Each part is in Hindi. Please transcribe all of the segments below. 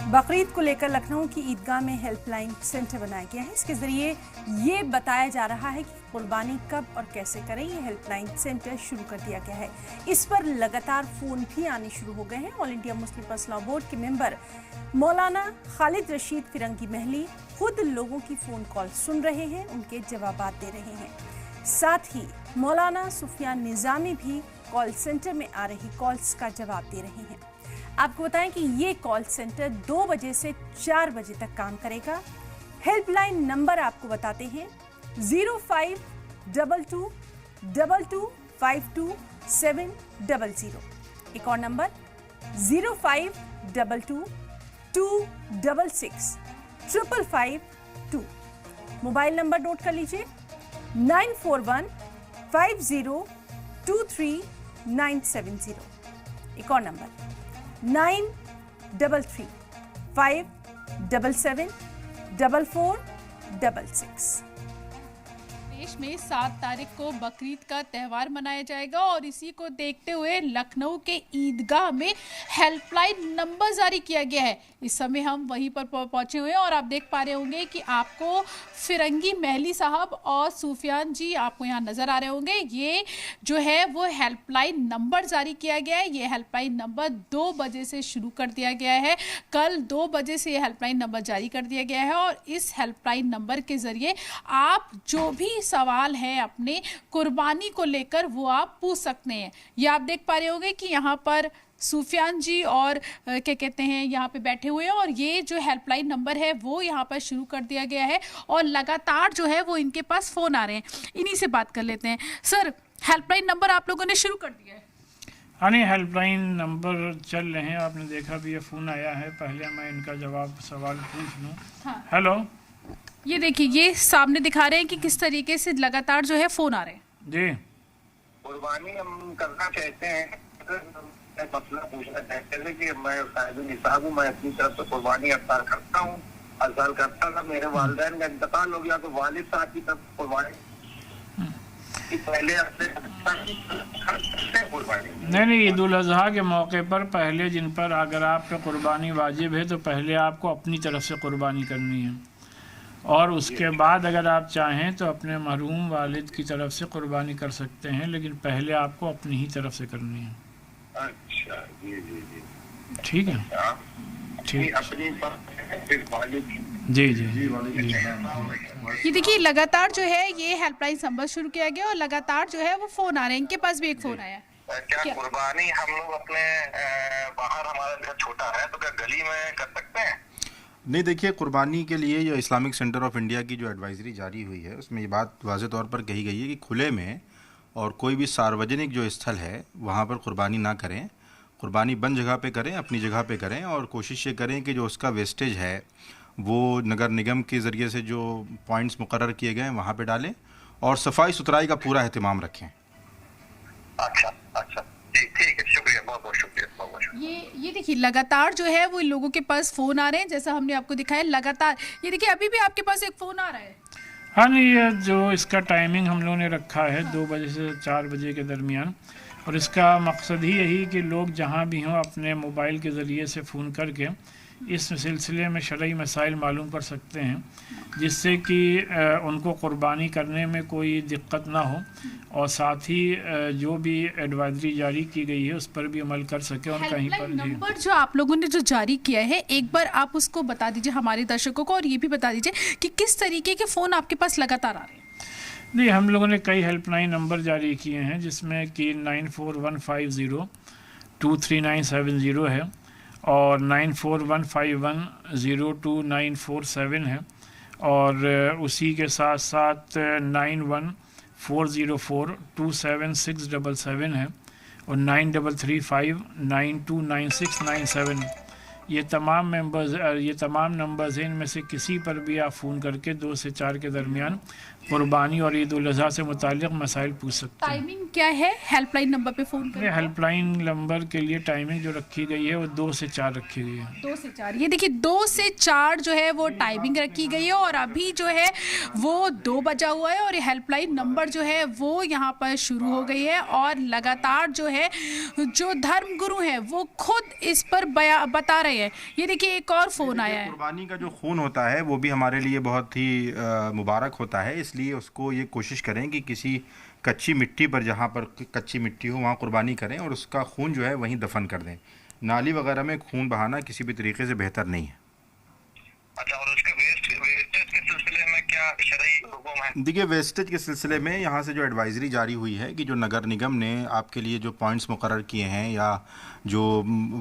बकरीद को लेकर लखनऊ की ईदगाह में हेल्पलाइन सेंटर बनाया गया है। इसके जरिए ये बताया जा रहा है कि कुर्बानी कब और कैसे करें। ये हेल्पलाइन सेंटर शुरू कर दिया गया है। इस पर लगातार फोन भी आने शुरू हो गए हैं। All India Muslim personal law board के मेंबर मौलाना खालिद रशीद फिरंगी महली खुद लोगों की फोन कॉल सुन रहे हैं, उनके जवाब दे रहे हैं। साथ ही मौलाना सुफियान निजामी भी कॉल सेंटर में आ रही कॉल्स का जवाब दे रहे हैं। आपको बताएं कि ये कॉल सेंटर 2 बजे से 4 बजे तक काम करेगा। हेल्पलाइन नंबर आपको बताते हैं 0522225200। एक और नंबर 0522266552। मोबाइल नंबर नोट कर लीजिए 9415023970। एक और नंबर 9335774466। देश में 7 तारीख को बकरीद का त्यौहार मनाया जाएगा और इसी को देखते हुए लखनऊ के ईदगाह में हेल्पलाइन नंबर जारी किया गया है। इस समय हम वहीं पर पहुंचे हुए हैं और आप देख पा रहे होंगे कि आपको फिरंगी महली साहब और सूफियान जी आपको यहाँ नजर आ रहे होंगे। ये जो है वो हेल्पलाइन नंबर जारी किया गया है। ये हेल्पलाइन नंबर 2 बजे से शुरू कर दिया गया है। कल 2 बजे से ये हेल्पलाइन नंबर जारी कर दिया गया है और इस हेल्पलाइन नंबर के जरिए आप जो भी सवाल है अपने कुर्बानी को लेकर वो आप पूछ सकते हैं। ये आप देख पा रहे होंगे कि यहाँ पर सूफियान जी और क्या कहते हैं यहाँ पे बैठे हुए हैं और ये जो हेल्पलाइन नंबर है वो यहाँ पर शुरू कर दिया गया है और लगातार जो है वो इनके पास फोन आ रहे हैं। इन्हीं से बात कर लेते हैं। सर, हेल्पलाइन नंबर आप लोगों ने शुरू कर दिया है? हाँ नहीं, हेल्पलाइन नंबर चल रहे हैं। आपने देखा भी ये फ़ोन आया है। पहले मैं इनका सवाल पूछ लूँ। हाँ। हेलो, ये देखिए, ये सामने दिखा रहे हैं कि किस तरीके से लगातार जो है फोन आ रहे हैं। जी, कुर्बानी हम करना चाहते हैं। मसला पूछना चाहते थे कि मैं साहिब निसाब हूँ, मैं अपनी तरफ से कुर्बानी अफ्तार करता हूँ। अफ्तार करता था, मेरे वालिदैन का इंतकाल हो गया तो वालिद साहब की तरफ कुर्बानी पहले नहीं, ईद उल अजहा के मौके पर पहले जिन पर अगर आप पे कुर्बानी वाजिब है तो पहले आपको अपनी तरफ से कुर्बानी करनी है और उसके बाद अगर आप चाहें तो अपने मरहूम वालिद की तरफ से कुर्बानी कर सकते हैं, लेकिन पहले आपको अपनी ही तरफ से करनी है। अच्छा, जी जी जी, ठीक है, ठीक, अपनी जी जी जी। ये देखिए, लगातार जो है ये हेल्पलाइन नंबर शुरू किया गया और लगातार जो है वो फोन आ रहे हैं। इनके पास भी एक फोन आया। क्या कुर्बानी हम लोग अपने बाहर, हमारा घर छोटा है तो क्या गली में कर सकते हैं? नहीं, देखिए, कुर्बानी के लिए जो इस्लामिक सेंटर ऑफ इंडिया की जो एडवाइजरी जारी हुई है उसमें ये बात वाज़े तौर पर कही गई है कि खुले में और कोई भी सार्वजनिक जो स्थल है वहाँ पर कुर्बानी ना करें। कुर्बानी बंद जगह पे करें, अपनी जगह पे करें और कोशिश ये करें कि जो उसका वेस्टेज है वो नगर निगम के ज़रिए से जो पॉइंट्स मुकर्रर किए गए हैं वहाँ पे डालें और सफाई सुथराई का पूरा एहतमाम रखें। अच्छा अच्छा, जी ठीक है, शुक्रिया, बहुत बहुत शुक्रिया, बहुत बहुत शुक्रिया। ये देखिए, लगातार जो है वो लोगों के पास फोन आ रहे हैं, जैसा हमने आपको दिखाया लगातार। ये देखिए, अभी भी आपके पास एक फोन आ रहा है। हाँ नहीं, ये जो इसका टाइमिंग हम लोगों ने रखा है 2 बजे से 4 बजे के दरमियान, और इसका मकसद ही यही कि लोग जहाँ भी हों अपने मोबाइल के ज़रिए से फ़ोन करके इस सिलसिले में शरई मसाइल मालूम कर सकते हैं, जिससे कि उनको कुर्बानी करने में कोई दिक्कत ना हो और साथ ही जो भी एडवाइजरी जारी की गई है उस पर भी अमल कर सके और कहीं पर नंबर जो आप लोगों ने जो जारी किया है, एक बार आप उसको बता दीजिए हमारे दर्शकों को और ये भी बता दीजिए कि किस तरीके के फ़ोन आपके पास लगातार आ रहे हैं। नहीं, हम लोगों ने कई हेल्पलाइन नंबर जारी किए हैं जिसमें कि 9415023970 है और 9415102947 है और उसी के साथ साथ 9140427677 है और 9335929697। ये तमाम नंबर्स हैं। इनमें से किसी पर भी आप फ़ोन करके 2 से 4 के दरमियान कुर्बानी और ईद उल अज़हा से मुताल्लिक़ मसाइल पूछ सकते हैं। टाइमिंग क्या है हेल्पलाइन नंबर पे फ़ोन करने? हेल्पलाइन नंबर के लिए टाइमिंग जो रखी गई है वो 2 से 4 रखी गई है। 2 से 4, ये देखिए 2 से 4 जो है वो टाइमिंग रखी गई है और अभी जो है वो 2 बजा हुआ है और हेल्पलाइन नंबर जो है वो यहाँ पर शुरू हो गई है और लगातार जो है जो धर्मगुरु हैं वो खुद इस पर बता रहे हैं हैं। ये देखिए एक और फोन आया है। कुर्बानी का जो खून होता है वो भी हमारे लिए बहुत ही मुबारक होता है, इसलिए उसको ये कोशिश करें कि किसी कच्ची मिट्टी पर, जहाँ पर कच्ची मिट्टी हो वहाँ कुर्बानी करें और उसका खून जो है वहीं दफन कर दें। नाली वगैरह में खून बहाना किसी भी तरीके से बेहतर नहीं है। अच्छा, और उसके वेस्टेज के सिलसिले में क्या शरई हुक्म है? देखिए, वेस्टेज के सिलसिले में यहाँ से जो एडवाइजरी जारी हुई है कि जो नगर निगम ने आपके लिए जो पॉइंट्स मुकर्रर किए हैं या जो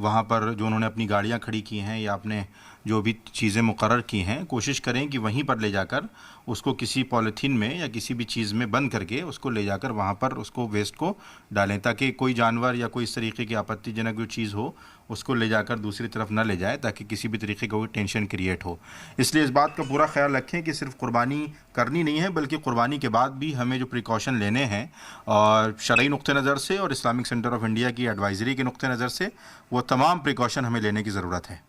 वहाँ पर जो उन्होंने अपनी गाड़ियाँ खड़ी की हैं या अपने जो भी चीज़ें मुकर्रर की हैं, कोशिश करें कि वहीं पर ले जाकर उसको किसी पॉलीथीन में या किसी भी चीज़ में बंद करके उसको ले जाकर वहाँ पर उसको वेस्ट को डालें, ताकि कोई जानवर या कोई इस तरीके की आपत्तिजनक जो चीज़ हो उसको ले जाकर दूसरी तरफ न ले जाए, ताकि किसी भी तरीके का कोई टेंशन क्रिएट हो। इसलिए इस बात का पूरा ख्याल रखें कि सिर्फ कुर्बानी करनी नहीं है, बल्कि कुर्बानी के बाद भी हमें जो प्रिकॉशन लेने हैं और शरई नुक्ते नज़र से और इस्लामिक सेंटर ऑफ इंडिया की एडवाइजरी के नुक्ते नज़र से वो तमाम प्रिकॉशन हमें लेने की ज़रूरत है।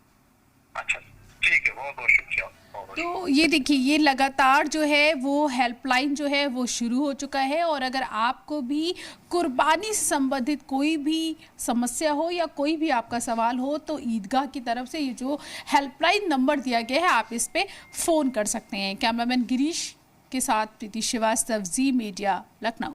अच्छा, ठीक है, बहुत बहुत शुक्रिया। तो ये देखिए, ये लगातार जो है वो हेल्पलाइन जो है वो शुरू हो चुका है, और अगर आपको भी कुर्बानी से संबंधित कोई भी समस्या हो या कोई भी आपका सवाल हो तो ईदगाह की तरफ से ये जो हेल्पलाइन नंबर दिया गया है आप इस पे फ़ोन कर सकते हैं। कैमरामैन गिरीश के साथ प्रीति श्रीवास्तव, जी मीडिया, लखनऊ।